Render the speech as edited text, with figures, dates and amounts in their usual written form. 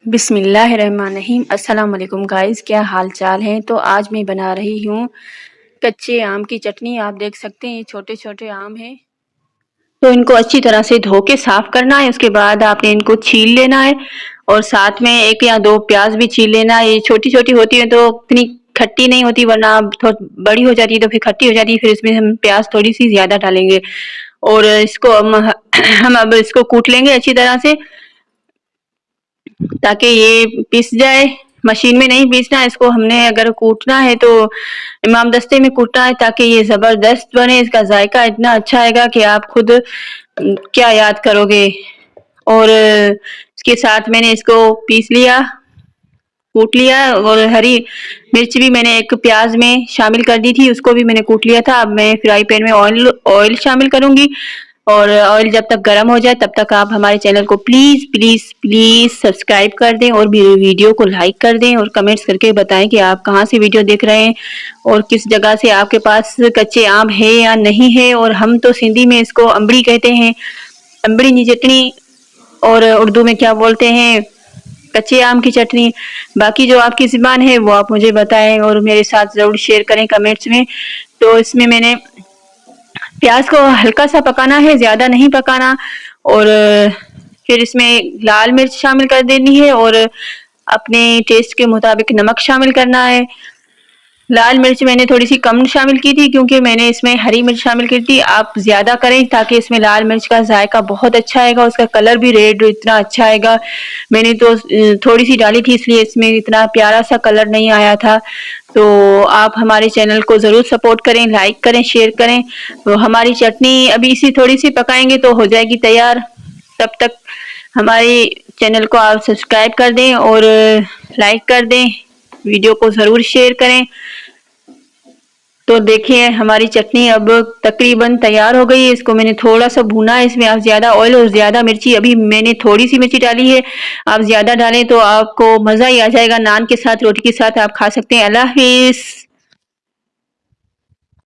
बिस्मिल्लाहिर्रहमानिर्रहीम। अस्सलाम वालेकुम गाइस, क्या हाल चाल है। तो आज मैं बना रही हूँ कच्चे आम की चटनी। आप देख सकते हैं ये छोटे छोटे आम हैं। तो इनको अच्छी तरह से धो के साफ करना है। उसके बाद आपने इनको छील लेना है और साथ में 1 या 2 प्याज भी छील लेना है। ये छोटी छोटी होती है तो इतनी खट्टी नहीं होती, वरना थोड़ी बड़ी हो जाती है तो फिर खट्टी हो जाती है। फिर इसमें हम प्याज थोड़ी सी ज्यादा डालेंगे और इसको हम अब इसको कूट लेंगे अच्छी तरह से, ताकि ये पिस जाए। मशीन में नहीं पीसना, इसको हमने अगर कूटना है तो इमाम दस्ते में कूटना है, ताकि ये जबरदस्त बने। इसका जायका इतना अच्छा आएगा कि आप खुद क्या याद करोगे। और इसके साथ मैंने इसको पीस लिया, कूट लिया। और हरी मिर्च भी मैंने एक प्याज में शामिल कर दी थी, उसको भी मैंने कूट लिया था। अब मैं फ्राई पैन में ऑयल शामिल करूंगी और ऑयल जब तक गर्म हो जाए तब तक आप हमारे चैनल को प्लीज प्लीज प्लीज सब्सक्राइब कर दें और मेरे वीडियो को लाइक कर दें और कमेंट्स करके बताएं कि आप कहाँ से वीडियो देख रहे हैं और किस जगह से आपके पास कच्चे आम है या नहीं है। और हम तो सिंधी में इसको अम्बड़ी कहते हैं, अम्बड़ी की चटनी, और उर्दू में क्या बोलते हैं, कच्चे आम की चटनी। बाकी जो आपकी ज़ुबान है वो आप मुझे बताएं और मेरे साथ ज़रूर शेयर करें कमेंट्स में। तो इसमें मैंने प्याज को हल्का सा पकाना है, ज़्यादा नहीं पकाना। और फिर इसमें लाल मिर्च शामिल कर देनी है और अपने टेस्ट के मुताबिक नमक शामिल करना है। लाल मिर्च मैंने थोड़ी सी कम शामिल की थी क्योंकि मैंने इसमें हरी मिर्च शामिल की थी। आप ज़्यादा करें ताकि इसमें लाल मिर्च का जायका बहुत अच्छा आएगा, उसका कलर भी रेड इतना अच्छा आएगा। मैंने तो थोड़ी सी डाली थी इसलिए इसमें इतना प्यारा सा कलर नहीं आया था। तो आप हमारे चैनल को ज़रूर सपोर्ट करें, लाइक करें, शेयर करें। तो हमारी चटनी अभी इसी थोड़ी सी पकाएंगे तो हो जाएगी तैयार। तब तक हमारे चैनल को आप सब्सक्राइब कर दें और लाइक कर दें, वीडियो को ज़रूर शेयर करें। तो देखिए हमारी चटनी अब तकरीबन तैयार हो गई है। इसको मैंने थोड़ा सा भूना है, इसमें आप ज्यादा ऑयल और ज्यादा मिर्ची, अभी मैंने थोड़ी सी मिर्ची डाली है, आप ज्यादा डालें तो आपको मजा ही आ जाएगा। नान के साथ, रोटी के साथ आप खा सकते हैं। अल्लाह हाफिज।